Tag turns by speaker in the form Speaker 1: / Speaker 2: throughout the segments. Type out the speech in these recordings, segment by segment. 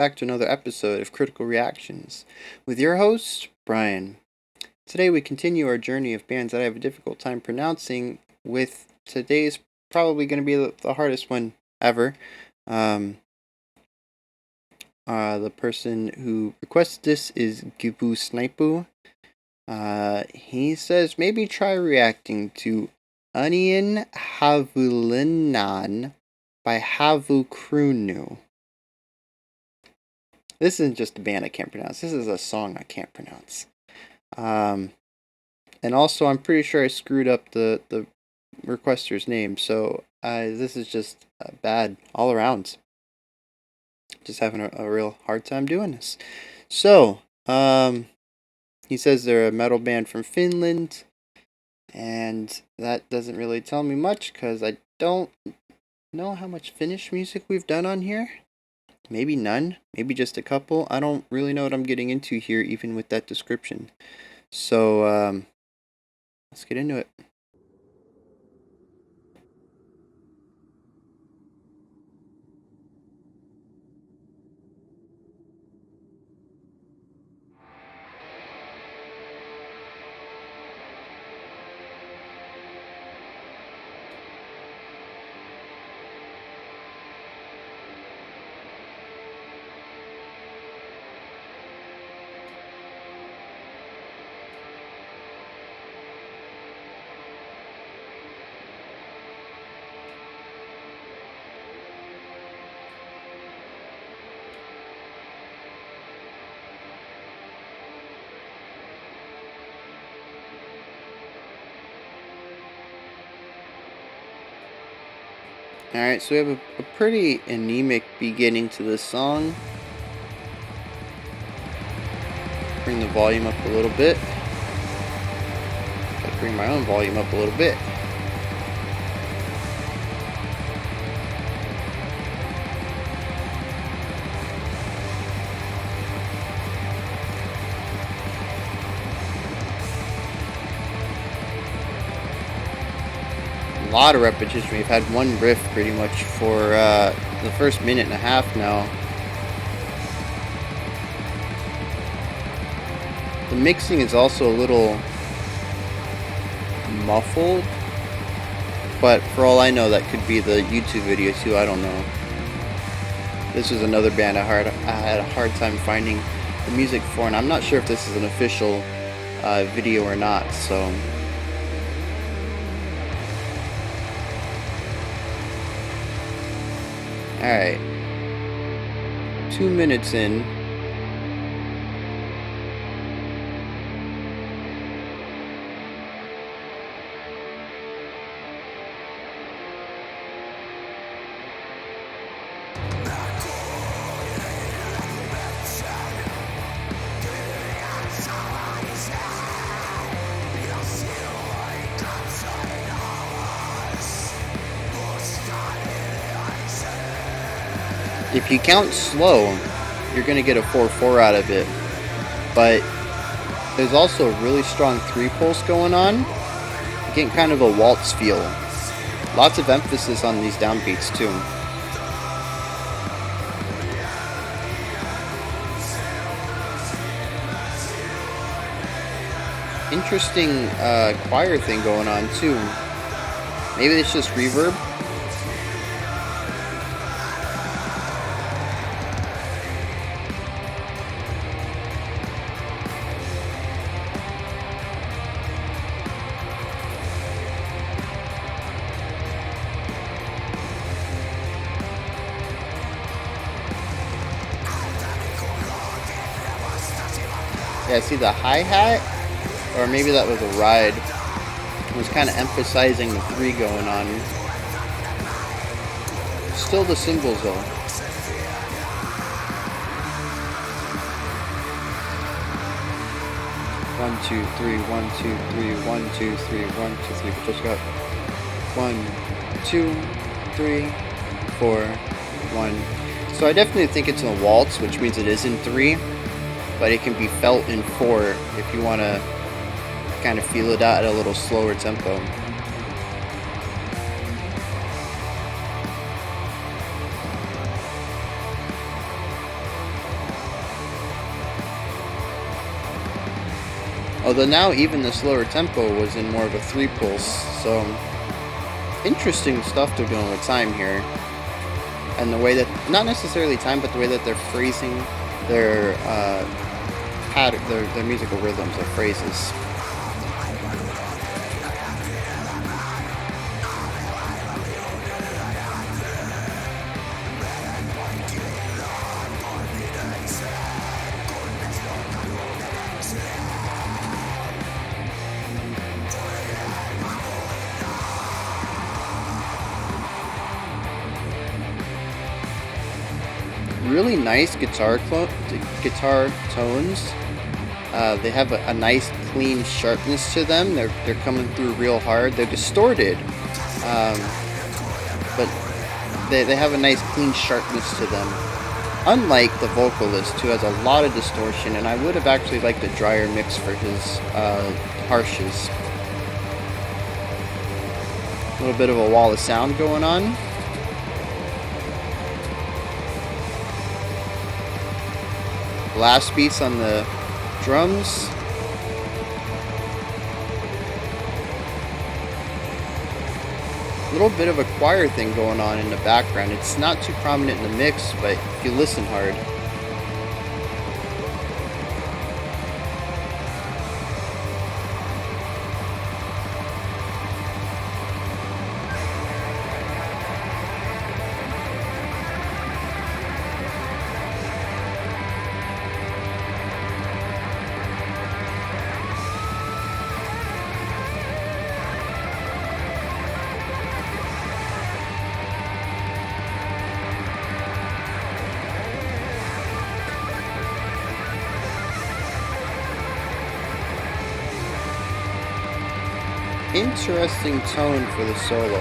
Speaker 1: back to another episode of Critical Reactions with your host, Bryan. Today we continue our journey of bands that I have a difficult time pronouncing, with today's probably going to be the hardest one ever. The person who requested this is Gibu Snaipu. He says maybe try reacting to Unien Havulinnaan by Havukruunu. This isn't just a band I can't pronounce. This is a song I can't pronounce. And also, I'm pretty sure I screwed up the requester's name. So this is just bad all around. Just having a real hard time doing this. So, he says they're a metal band from Finland. And that doesn't really tell me much because I don't know how much Finnish music we've done on here. Maybe none, maybe just a couple. I don't really know what I'm getting into here, even with that description. So, let's get into it. Alright, so we have a pretty anemic beginning to this song. Bring the volume up a little bit. Gotta bring my own volume up a little bit. A lot of repetition. We've had one riff pretty much for the first minute and a half now. The mixing is also a little muffled, but for all I know that could be the YouTube video too, I don't know. This is another band I had a hard time finding the music for, and I'm not sure if this is an official video or not, so... Alright, 2 minutes in. If you count slow, you're going to get a 4/4 out of it. But there's also a really strong 3-pulse going on. You're getting kind of a waltz feel. Lots of emphasis on these downbeats too. Interesting choir thing going on too. Maybe it's just reverb. Yeah, see the hi-hat? Or maybe that was a ride. It was kind of emphasizing the 3 going on. Still the cymbals though. One, two, three, 1, 2, 3, 1, 2, 3, 1, 2, 3. We just got 1, 2, 3, 4, 1. So I definitely think it's a waltz, which means it is in 3. But it can be felt in 4 if you want to kind of feel it out at a little slower tempo. Although now even the slower tempo was in more of a 3 pulse, so interesting stuff they're doing with time here. And the way that, not necessarily time, but the way that they're phrasing their pattern, their musical rhythms, their phrases. Really nice guitar tones. They have a nice clean sharpness to them. They're coming through real hard. They're distorted, but they have a nice clean sharpness to them. Unlike the vocalist, who has a lot of distortion, and I would have actually liked a drier mix for his harshes. A little bit of a wall of sound going on. Blast beats on the drums. A little bit of a choir thing going on in the background. It's not too prominent in the mix, but if you listen hard. Interesting tone for the solo.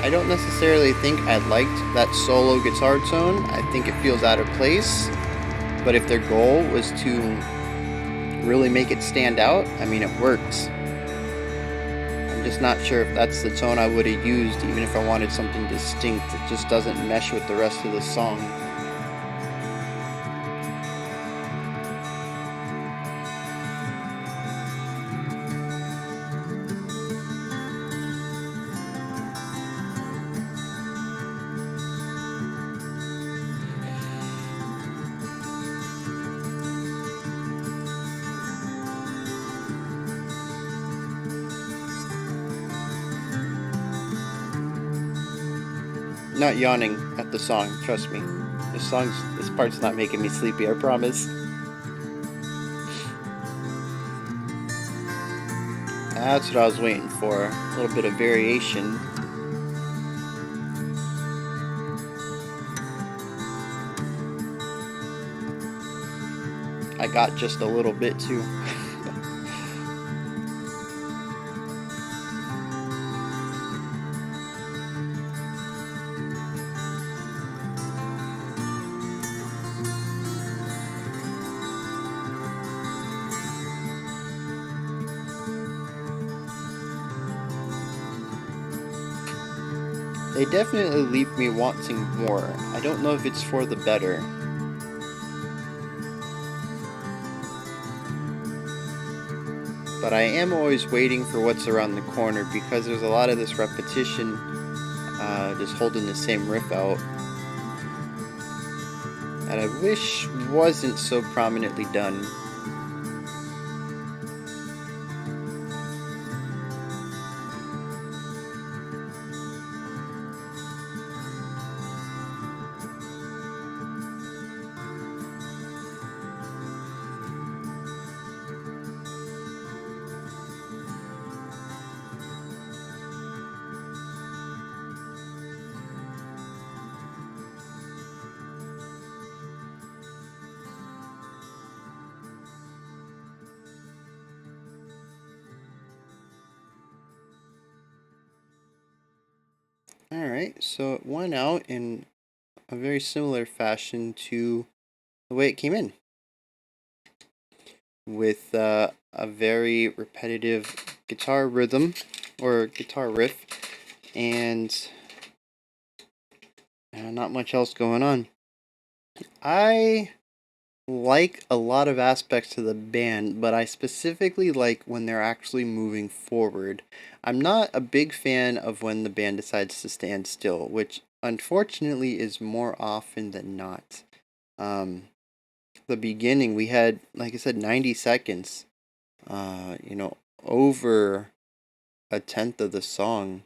Speaker 1: I don't necessarily think I liked that solo guitar tone. I think it feels out of place. But if their goal was to really make it stand out, I mean, it works. I'm just not sure if that's the tone I would have used, even if I wanted something distinct. It just doesn't mesh with the rest of the song. Not yawning at the song, trust me. This part's not making me sleepy, I promise. That's what I was waiting for. A little bit of variation. I got just a little bit too. They definitely leave me wanting more. I don't know if it's for the better. But I am always waiting for what's around the corner because there's a lot of this repetition, just holding the same riff out. And I wish wasn't so prominently done. Alright, so it went out in a very similar fashion to the way it came in. with a very repetitive guitar rhythm or guitar riff, and not much else going on. I like a lot of aspects to the band, but I specifically like when they're actually moving forward. I'm not a big fan of when the band decides to stand still, which unfortunately is more often than not. Um, the beginning, we had, like I said, 90 seconds, you know, over a tenth of the song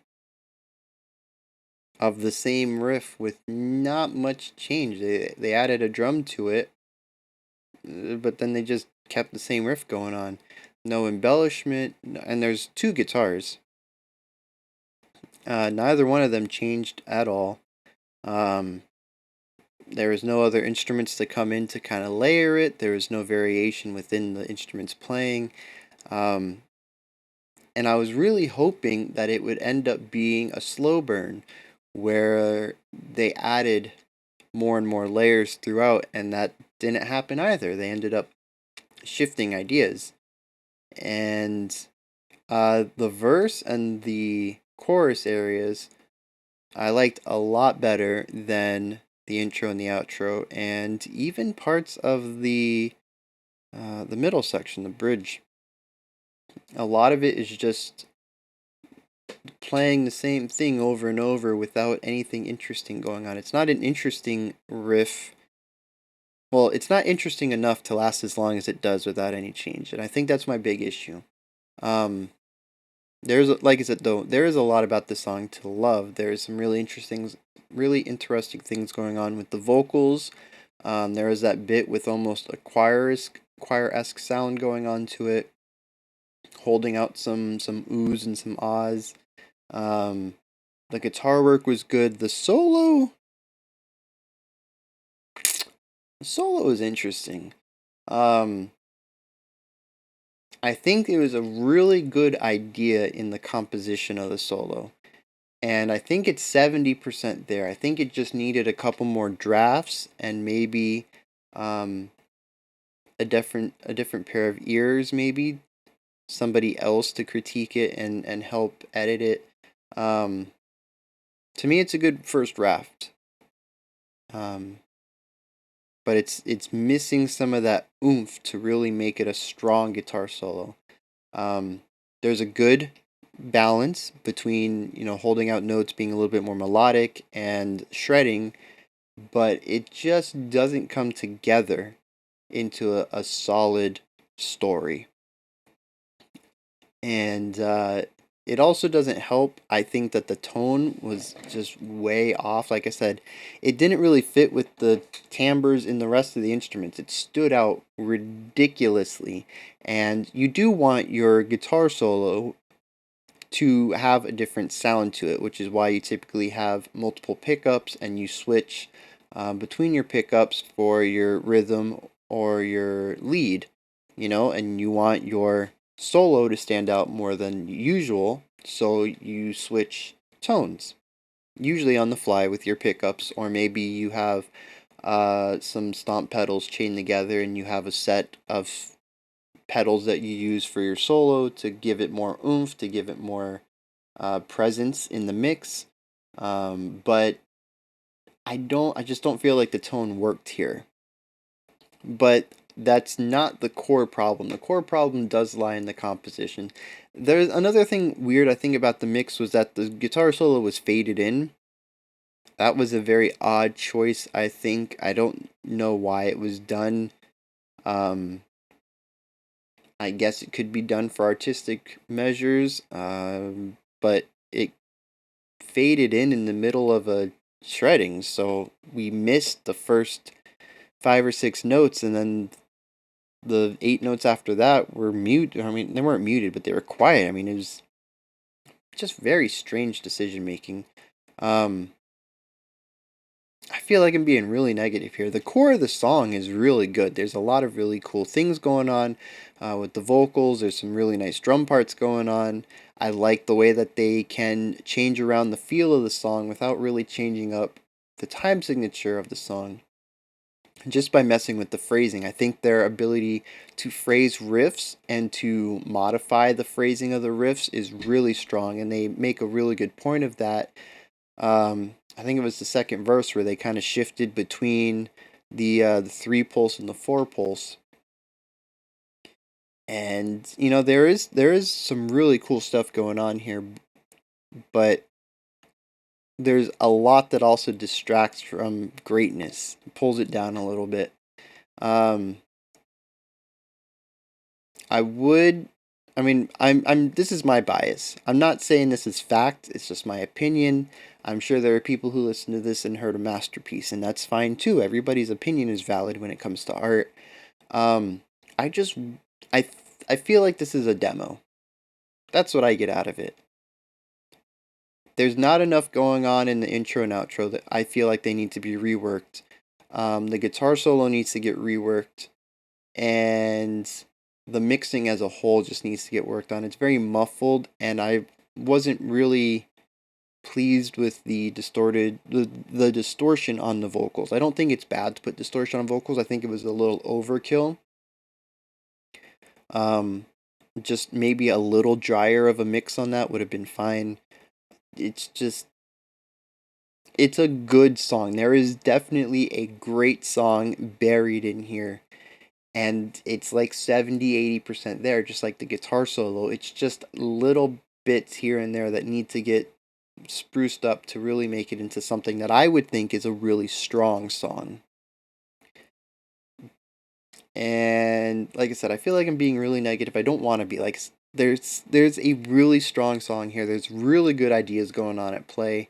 Speaker 1: of the same riff with not much change. They added a drum to it, but then they just kept the same riff going on. No embellishment, and there's two guitars. Neither one of them changed at all. Um, there was no other instruments to come in to kind of layer it. There was no variation within the instruments playing. Um, and I was really hoping that it would end up being a slow burn where they added more and more layers throughout, and that didn't happen either. They ended up shifting ideas. And the verse and the chorus areas I liked a lot better than the intro and the outro, and even parts of the middle section, the bridge. A lot of it is just playing the same thing over and over without anything interesting going on. It's not an interesting riff. Well, it's not interesting enough to last as long as it does without any change, and I think that's my big issue. Um, like I said though, there is a lot about this song to love. There's some really interesting things going on with the vocals. There is that bit with almost a choir-esque sound going on to it, holding out some oohs and some ahs. Um, the guitar work was good. The solo is interesting. Um, I think it was a really good idea in the composition of the solo. And I think it's 70% there. I think it just needed a couple more drafts and maybe um, a different pair of ears, maybe somebody else to critique it and help edit it. Um, to me, it's a good first draft, um, but it's missing some of that oomph to really make it a strong guitar solo. Um, there's a good balance between holding out notes, being a little bit more melodic, and shredding, but it just doesn't come together into a solid story. And it also doesn't help, I think, that the tone was just way off. Like I said, it didn't really fit with the timbres in the rest of the instruments. It stood out ridiculously. And you do want your guitar solo to have a different sound to it, which is why you typically have multiple pickups and you switch between your pickups for your rhythm or your lead, and you want your solo to stand out more than usual, so you switch tones, usually on the fly with your pickups, or maybe you have some stomp pedals chained together and you have a set of pedals that you use for your solo to give it more oomph, to give it more presence in the mix. But I just don't feel like the tone worked here. But that's not the core problem. The core problem does lie in the composition. There's another thing weird I think about the mix was that the guitar solo was faded in. That was a very odd choice, I think. I don't know why it was done. Um, I guess it could be done for artistic measures, but it faded in the middle of a shredding, so we missed the first 5 or 6 notes, and then the 8 notes after that were mute. I mean, they weren't muted, but they were quiet. I mean, it was just very strange decision making. Um, I feel like I'm being really negative here. The core of the song is really good. There's a lot of really cool things going on with the vocals. There's some really nice drum parts going on. I like the way that they can change around the feel of the song without really changing up the time signature of the song. just by messing with the phrasing. I think their ability to phrase riffs and to modify the phrasing of the riffs is really strong, and they make a really good point of that. I think it was the second verse where they kind of shifted between the 3 pulse and the 4 pulse, and there is some really cool stuff going on here, but there's a lot that also distracts from greatness, pulls it down a little bit. Um, I would, I mean, this is my bias. I'm not saying this is fact. It's just my opinion. I'm sure there are people who listen to this and heard a masterpiece, and that's fine too. Everybody's opinion is valid when it comes to art. Um, I just, I, I feel like this is a demo. That's what I get out of it. There's not enough going on in the intro and outro that I feel like they need to be reworked. The guitar solo needs to get reworked, and the mixing as a whole just needs to get worked on. It's very muffled, and I wasn't really pleased with the distortion on the vocals. I don't think it's bad to put distortion on vocals. I think it was a little overkill. Um, just maybe a little drier of a mix on that would have been fine. It's just it's a good song. There is definitely a great song buried in here, and it's like 70-80% there, just like the guitar solo. It's just little bits here and there that need to get spruced up to really make it into something that I would think is a really strong song. And like I said, I feel like I'm being really negative. I don't want to be. Like, there's a really strong song here. There's really good ideas going on at play.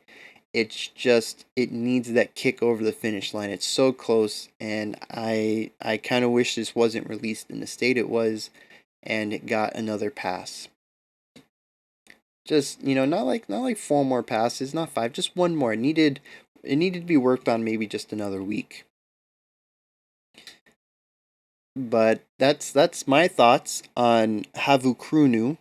Speaker 1: It's just it needs that kick over the finish line. It's so close, and I kind of wish this wasn't released in the state it was, and it got another pass. Just not like 4 more passes, not 5, just one more. It needed to be worked on, maybe just another week. But that's my thoughts on Havukruunu.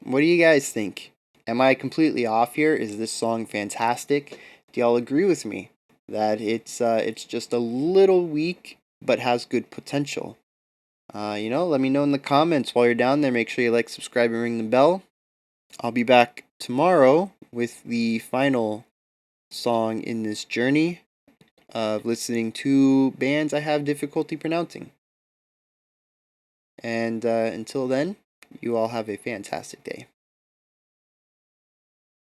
Speaker 1: What do you guys think? Am I completely off here? Is this song fantastic? Do y'all agree with me that it's just a little weak but has good potential? Let me know in the comments while you're down there. Make sure you like, subscribe, and ring the bell. I'll be back tomorrow with the final song in this journey of listening to bands I have difficulty pronouncing. And until then, you all have a fantastic day.